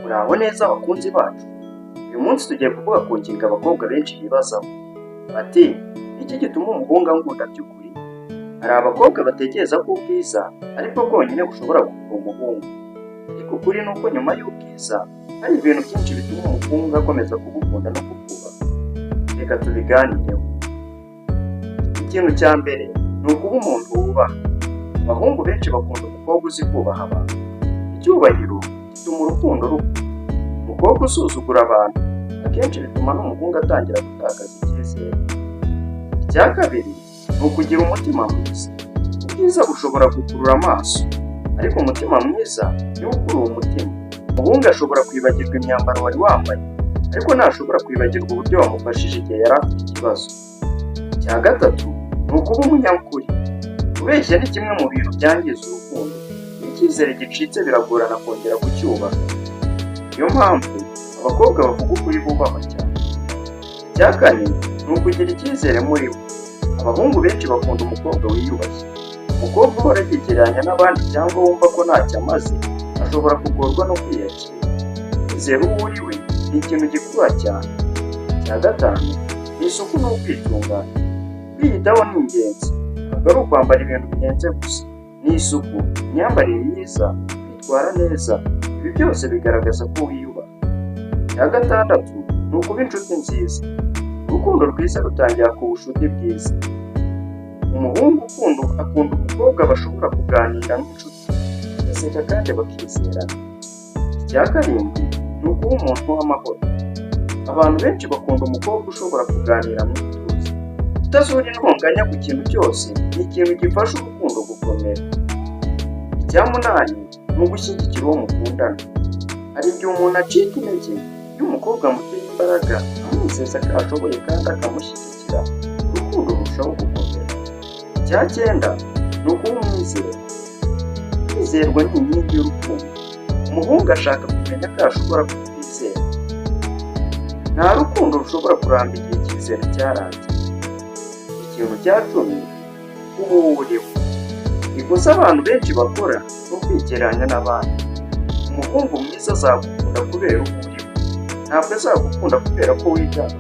Muraho neza abakunzi bacu. Uyu munsi tugiye kuvuga ku ngingo abakobwa benshi bibazaho. Bati, iki gituma umuhungu ankunda by'ukuri? Hari abakobwa batekereza ko ubwiza aribwo bwonyine bushobora gukurura umuhungu. Ariko ukuri ni uko nyuma y'ubwiza hari ibintu byinshi bituma umuhungu akomeza kugukunda no kukubaha. Reka tubiganireho. Ikintu cya mbere ni ukuba umuntu wubaha. Abahungu benshi bakunda umukobwa uzi kubaha abantu. Icyubahiro gituma urukundo rukura. Umukobwa usuzugura abantu akenshi bituma n'umuhungu atangira gutakaza icyizere. Icya kabiri ni ukugira umutima mwiza. Ubwiza bushobora gukurura amaso, ariko umutima mwiza niwo ukurura umutima. Umuhungu ashobora kwibagirwa imyambaro wari wambaye, ariko ntashobora kwibagirwa uburyo wamufashije igihe yari afite ikibazo. Icya gatatu ni ukuba umunyakuri. Kubeshya ni kimwe mu bintu byangiza urukundo. Iyo icyizere gicitse biragorana kongera kucyubaka. Niyo mpamvu abakobwa bavuga ukuri bubahwa cyane. Icya kane ni ukugira icyizere muri bo. Abahungu benshi bakunda umukobwa wiyubashye. Umukobwa uhora yigereranya n'abandi cyangwa wumva ko ntacyo amaze ashobora kugorwa no kwiyakira. Kwizera uwo uri we ni ikintu gikura cyane. Icya gatanu ni isuku n'ukwitunganya. Kwiyitaho ni ingenzi. Ntabwo ari ukwambara ibintu bihenze gusa. Ni isuku, imyambarire myiza, kwitwara neza. Ibi byose bigaragaza ko wiyubaha. Icya gatandatu ni ukuba inshuti nziza. Urukundo rwiza rutangira ku bucuti bwiza. Umuhungu akunda umukobwa bashobora kuganira nk'inshuti, bagaseka kandi bakizerana. Icya karindwi ni ukuba umuntu w'amahoro. Abantu benshi bakunda umukobwa ushobora kuganira mu ituze. Utazura intonganya ku kintu cyose ni ikintu gifasha urukundo gukomera. Icya munani ni ugushyigikira uwo mukundana. Hari igihe umuntu acika intege iyo umukobwa amuteye imbaraga, amwizeza ko ashoboye kandi akamushyigikira, urukundo rurushaho gukomera. Icya cyenda ni ukuba umwizerwa. Kwizerwa ni inkingi y'urukundo. Umuhungu ashaka kumenya ko ashobora kumwizera. Nta rukundo rushobora kuramba igihe icyizere cyarangiye. Ikintu cya cumi, kuba uwo uriwe. Ikosa abantu benshi bakora ni ukwigereranya n'abandi. Umuhungu mwiza azagukunda kubera uwo uriwe, ntabwo azagukunda kubera ko wigana.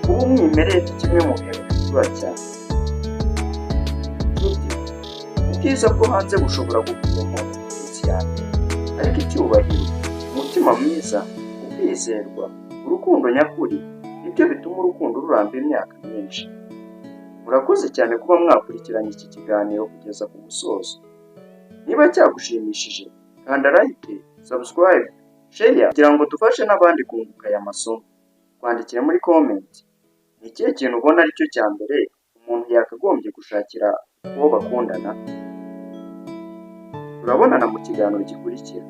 Kuba umwimerere ni kimwe mu bintu bikurura cyane. Ubwiza bwo hanze bushobora gukurura umuntu cyane, ariko icyubahiro, umutima mwiza, ukwizerwa, urukundo nyakuri nibyo bituma urukundo ruramba imyaka myinshi. Murakoze cyane kuba mwakurikiranye iki kiganiro kugeza ku musozo. Niba cyagushimishije, kanda like, subscribe, share kugira ngo dufashe n'abandi kunguka aya masomo. Twandikire muri comment. Ni ikihe kintu ubona ari cyo cya mbere umuntu yakagombye gushakira uwo bakundana? Turabonana mu kiganiro gikurikira.